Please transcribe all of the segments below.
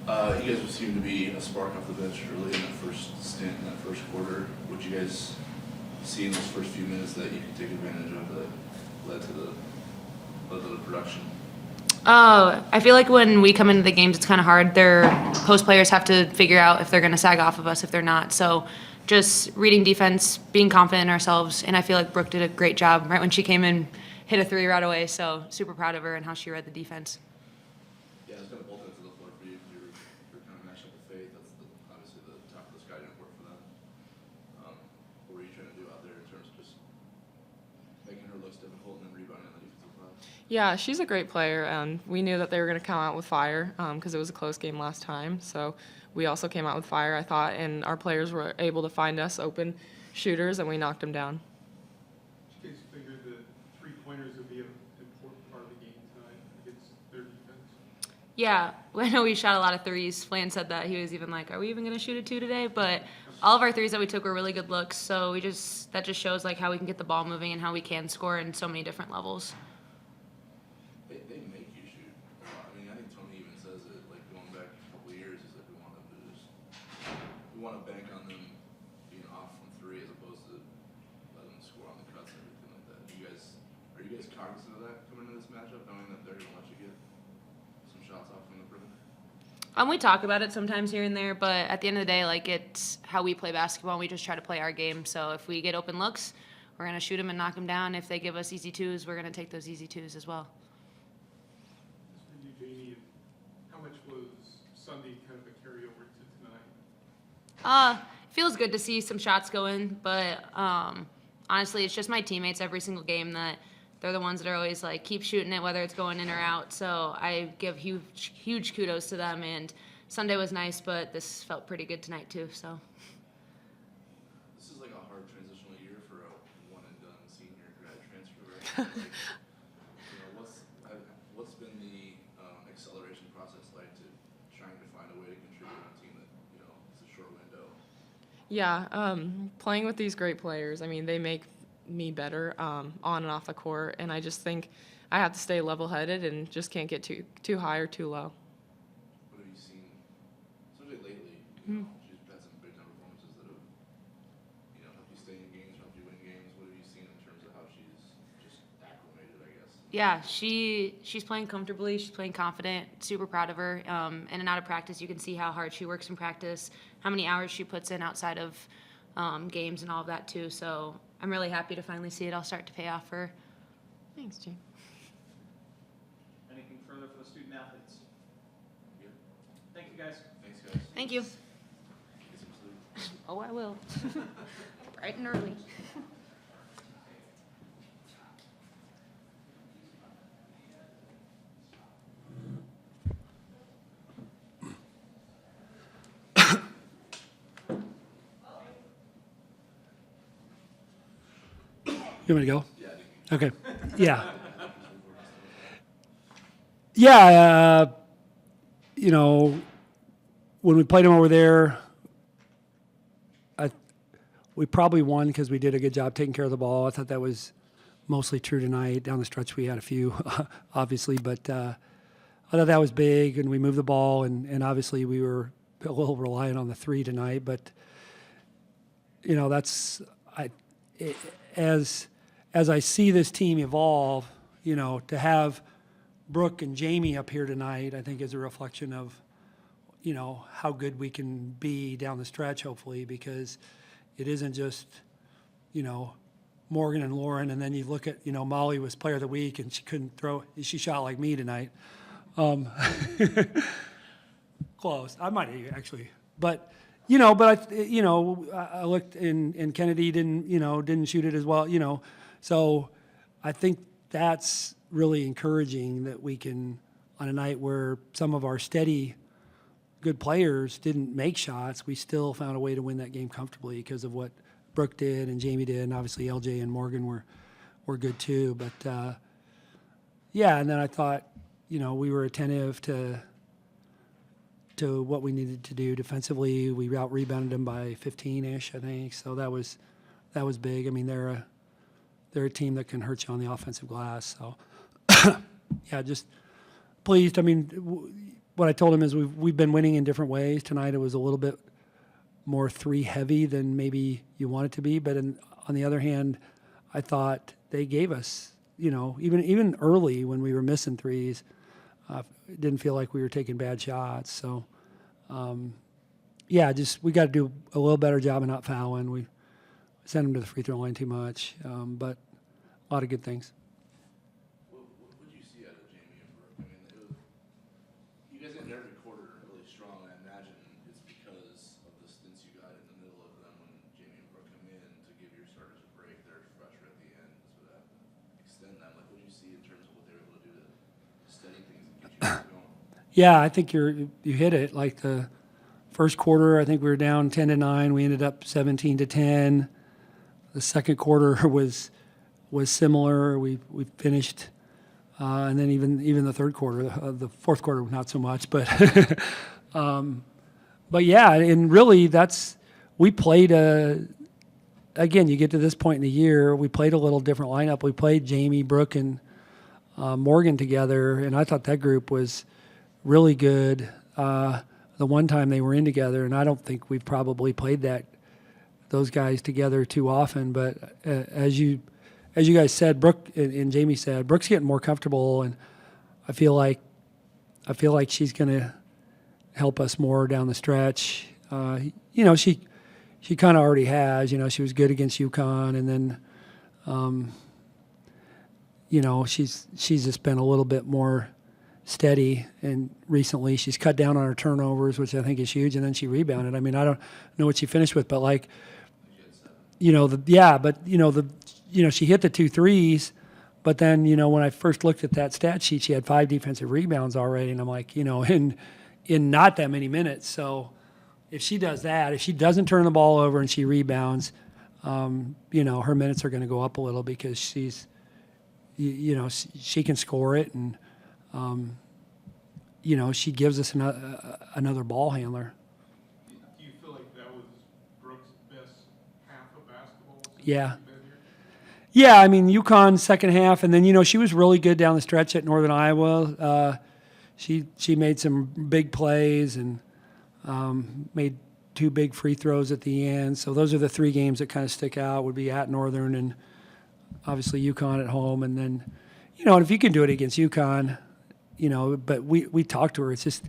You guys seem to be a spark off the bench early in that first stint, in that first quarter. What you guys see in those first few minutes that you could take advantage of that led to the production? I feel like when we come into the games, it's kind of hard. Their post players have to figure out if they're going to sag off of us, if they're not. So just reading defense, being confident in ourselves, and I feel like Brooke did a great job right when she came in, hit a three right away. So super proud of her and how she read the defense. Yeah, it's kind of both ends of the floor for you. You're kind of matched up with Faith. That's obviously the top of the sky network for them. What were you trying to do out there in terms of just making her looks difficult and then rebounding on the defensive glass? Yeah, she's a great player, and we knew that they were going to come out with fire because it was a close game last time. So we also came out with fire, I thought, and our players were able to find us open shooters, and we knocked them down. Do you guys figure the three-pointers would be an important part of the game tonight against their defense? Yeah, I know we shot a lot of threes. Flan said that. He was even like, are we even going to shoot a two today? But all of our threes that we took were really good looks. So that just shows like how we can get the ball moving and how we can score in so many different levels. They make you shoot. I mean, I think Tony even says it, like going back a couple of years, he's like, we want to bank on them being off from three as opposed to letting them score on the cuts and everything like that. Are you guys cognizant of that coming into this matchup, knowing that they're going to let you get some shots off from the perimeter? We talk about it sometimes here and there, but at the end of the day, like it's how we play basketball. We just try to play our game. So if we get open looks, we're going to shoot them and knock them down. If they give us easy twos, we're going to take those easy twos as well. For you, Jayme, how much was Sunday kind of a carryover to tonight? It feels good to see some shots go in, but honestly, it's just my teammates every single game that they're the ones that are always like keep shooting it, whether it's going in or out. So I give huge kudos to them. And Sunday was nice, but this felt pretty good tonight too. So. This is like a hard transitional year for a one-and-done senior grad transfer, right? What's been the acceleration process like to trying to find a way to contribute on a team that it's a short window? Yeah, playing with these great players, I mean, they make me better on and off the court, and I just think I have to stay level-headed and just can't get too high or too low. What have you seen, especially lately? She's had some big-time performances that have helped you stay in games, helped you win games. What have you seen in terms of how she's just acclimated, I guess? Yeah, she's playing comfortably. She's playing confident. Super proud of her. In and out of practice, you can see how hard she works in practice, how many hours she puts in outside of games and all of that too. So I'm really happy to finally see it all start to pay off for her. Thanks, Jane. Anything further for the student athletes? Yeah. Thank you, guys. Thanks, guys. Thank you. Get some sleep. Oh, I will. Bright and early. You want me to go? Yeah. Okay. Yeah. Yeah. When we played them over there, we probably won because we did a good job taking care of the ball. I thought that was mostly true tonight. Down the stretch, we had a few, obviously, but I thought that was big, and we moved the ball, and obviously we were a little reliant on the three tonight. But as I see this team evolve, to have Brooke and Jayme up here tonight, I think is a reflection of, how good we can be down the stretch, hopefully, because it isn't just, Morgan and Lauren, and then you look at, Molly was player of the week, and she shot like me tonight. Close. I might have actually, but I looked and Kennedy didn't shoot it as well, So I think that's really encouraging that we can, on a night where some of our steady good players didn't make shots, we still found a way to win that game comfortably because of what Brooke did and Jayme did, and obviously LJ and Morgan were good too. But and then I thought, we were attentive to what we needed to do defensively. We out-rebounded them by 15-ish, I think. So that was big. I mean, they're a team that can hurt you on the offensive glass. So, just pleased. I mean, what I told him is we've been winning in different ways. Tonight it was a little bit more 3 heavy than maybe you want it to be, but on the other hand, I thought they gave us, even early when we were missing threes, it didn't feel like we were taking bad shots. So, we got to do a little better job of not fouling. We sent them to the free throw line too much, but a lot of good things. What did you see out of Jayme and Brooke? I mean, you guys ended every quarter really strong. I imagine it's because of the stints you got in the middle of them when Jayme and Brooke come in to give your starters a break. They're fresher at the end, so that extend them. Like, what do you see in terms of what they were able to do to steady things and get you guys going? Yeah, I think you hit it. Like the first quarter, I think we were down 10-9. We ended up 17-10. The second quarter was similar. We finished, and then even the third quarter, the fourth quarter not so much. But but yeah, and really we played again. You get to this point in the year, we played a little different lineup. We played Jayme, Brooke, and Morgan together, and I thought that group was really good. The one time they were in together, and I don't think we've probably played those guys together too often. But as you guys said, Brooke and Jayme said, Brooke's getting more comfortable, and I feel like she's going to help us more down the stretch. She kind of already has. She was good against UConn, and then she's just been a little bit more steady, and recently she's cut down on her turnovers, which I think is huge, and then she rebounded. I mean, I don't know what she finished with, but she hit the 2 threes, but then, when I first looked at that stat sheet, she had 5 defensive rebounds already, and I'm like, in not that many minutes. So if she does that, if she doesn't turn the ball over and she rebounds, her minutes are going to go up a little because she's, she can score it, and she gives us another ball handler. Do you feel like that was Brooke's best half of basketball since Yeah. you've been here? Yeah, I mean, UConn second half, and then, she was really good down the stretch at Northern Iowa. She made some big plays and made 2 big free throws at the end. So those are the 3 games that kind of stick out, would be at Northern and obviously UConn at home. And then, and if you can do it against UConn, but we talked to her. It's just,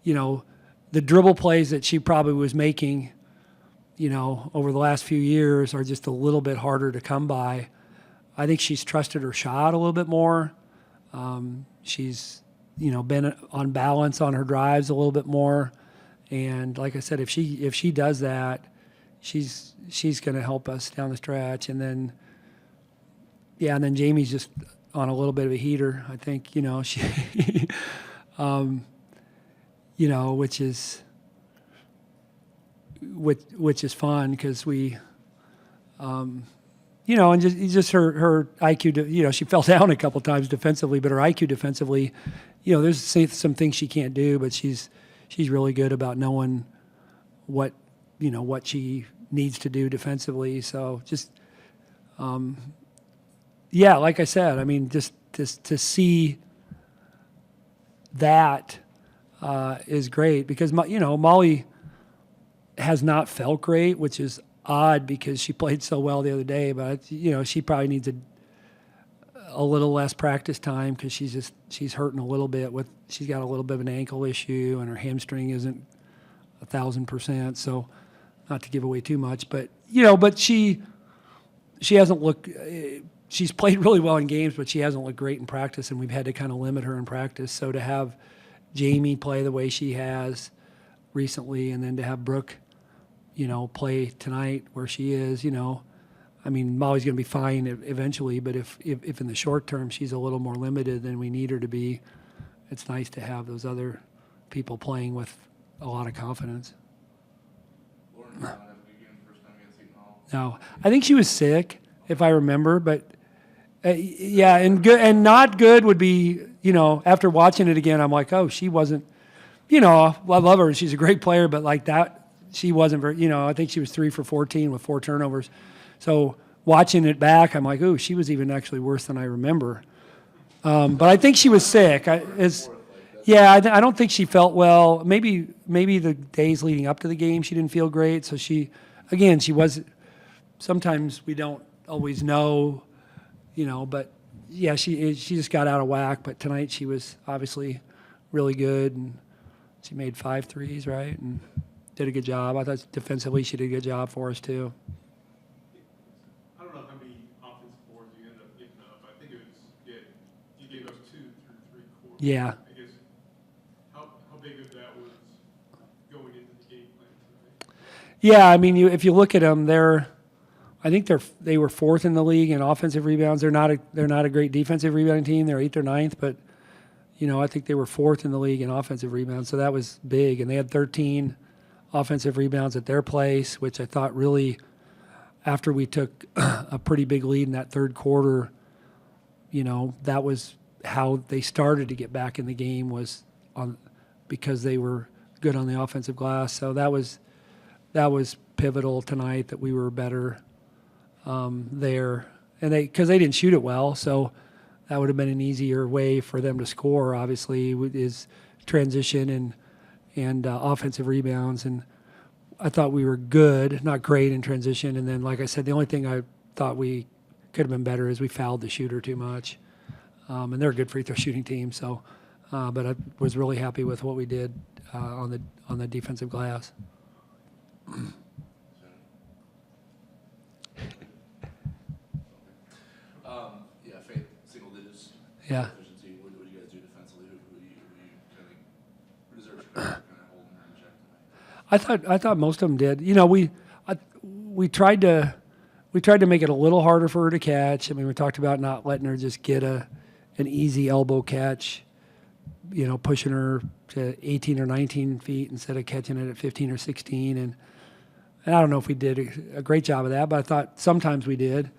the dribble plays that she probably was making, over the last few years are just a little bit harder to come by. I think she's trusted her shot a little bit more. She's, been on balance on her drives a little bit more. And like I said, if she does that, she's going to help us down the stretch. And then, and then Jayme's just on a little bit of a heater, I think, she, which is fun because we, and just her IQ, she fell down a couple times defensively, but her IQ defensively, there's some things she can't do, but she's really good about knowing what she needs to do defensively. So just, like I said, I mean, just to see that is great because, Molly has not felt great, which is odd because she played so well the other day, but, she probably needs a little less practice time because she's hurting a little bit she's got a little bit of an ankle issue and her hamstring isn't 1,000%. So not to give away too much, but, but she hasn't looked, she's played really well in games, but she hasn't looked great in practice, and we've had to kind of limit her in practice. So to have Jayme play the way she has recently, and then to have Brooke, play tonight where she is, I mean, Molly's going to be fine eventually, but if in the short term she's a little more limited than we need her to be, it's nice to have those other people playing with a lot of confidence. Lauren, did not have a good game first time against Seton Hall. No, I think she was sick, if I remember, but and good and not good would be, after watching it again, I'm like, oh, she wasn't, I love her and she's a great player, but like that, she wasn't very, I think she was 3 for 14 with 4 turnovers. So watching it back, I'm like, ooh, she was even actually worse than I remember. But I think she was sick. Yeah, I don't think she felt well. Maybe the days leading up to the game she didn't feel great. So she was. Sometimes we don't always know, But yeah, she just got out of whack. But tonight she was obviously really good, and she made 5 threes, right, and did a good job. I thought defensively she did a good job for us too. I don't know how many offensive boards you ended up giving up. I think it was, you gave us 2 through 3 quarters. Yeah. I guess, how big of that was going into the game plan tonight? Yeah, I mean, if you look at them, I think they were 4th in the league in offensive rebounds. They're not a great defensive rebounding team. They're 8th or 9th, but I think they were 4th in the league in offensive rebounds. So that was big, and they had 13 offensive rebounds at their place, which I thought really, after we took a pretty big lead in that third quarter, that was how they started to get back in the game, was because they were good on the offensive glass. So that was pivotal tonight, that we were better there, and because they didn't shoot it well, so that would have been an easier way for them to score. Obviously, is transition and offensive rebounds, and I thought we were good, not great in transition. And then, like I said, the only thing I thought we could have been better is we fouled the shooter too much, and they're a good free throw shooting team. So, but I was really happy with what we did on the defensive glass. Yeah, Faith, single digits. Yeah. Efficiency. What do you guys do defensively? Who deserves credit for kind of holding her in check tonight? I thought most of them did. We tried to make it a little harder for her to catch. I mean, we talked about not letting her just get an easy elbow catch, pushing her to 18 or 19 feet instead of catching it at 15 or 16. And I don't know if we did a great job of that, but I thought sometimes we did.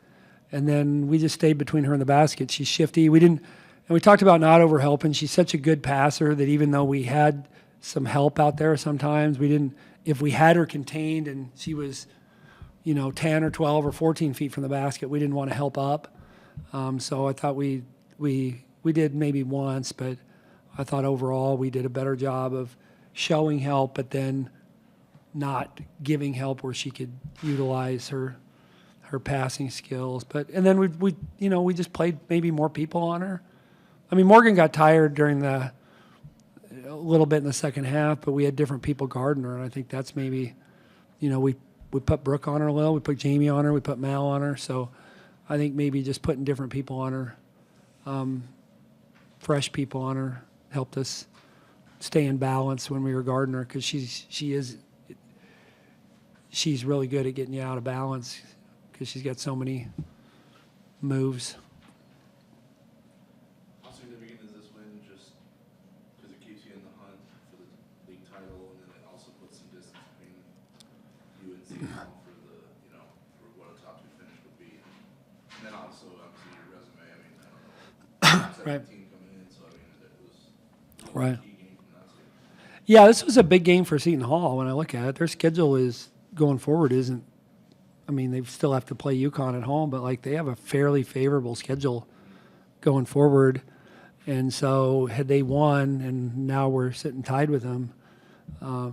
And then we just stayed between her and the basket. She's shifty. And we talked about not over-helping. She's such a good passer that even though we had some help out there sometimes, if we had her contained and she was, 10 or 12 or 14 feet from the basket, we didn't want to help up. So I thought we did maybe once, but I thought overall we did a better job of showing help, but then not giving help where she could utilize her passing skills. And then we just played maybe more people on her. I mean, Morgan got tired during a little bit in the second half, but we had different people guarding her, and I think that's maybe, we put Brooke on her a little, we put Jayme on her, we put Mal on her, so I think maybe just putting different people on her, fresh people on her, helped us stay in balance when we were guarding her, because she's really good at getting you out of balance because she's got so many moves. How significant is this win just because it keeps you in the hunt for the league title, and then it also puts some distance between you and Seton Hall for for what a top 2 finish would be? And then also, obviously, your resume, I mean, I don't know, 17 Right. coming in, so I mean, it was Right. a key game from that standpoint. Yeah, this was a big game for Seton Hall when I look at it. Their schedule going forward isn't, I mean, they still have to play UConn at home, but they have a fairly favorable schedule going forward. And so had they won, and now we're sitting tied with them, I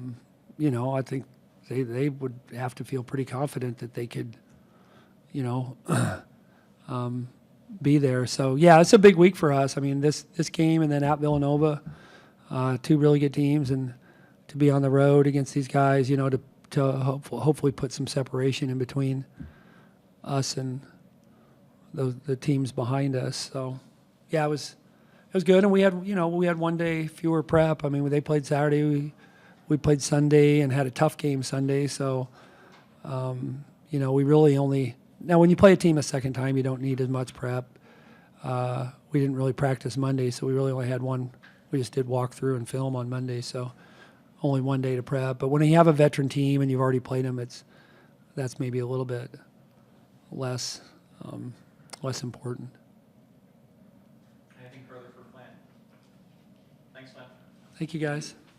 think they would have to feel pretty confident that they could, be there. So yeah, it's a big week for us. I mean, this game and then at Villanova, 2 really good teams, and to be on the road against these guys, to hopefully put some separation in between us and the teams behind us. So yeah, it was good, and we had 1 day fewer prep. I mean, they played Saturday, we played Sunday, and had a tough game Sunday. So we really only, now when you play a team a second time, you don't need as much prep. We didn't really practice Monday, so we really only had one. We just did walk through and film on Monday, so only 1 day to prep. But when you have a veteran team and you've already played them, that's maybe a little bit less important. Anything further for Flan? Thanks, Flan. Thank you, guys.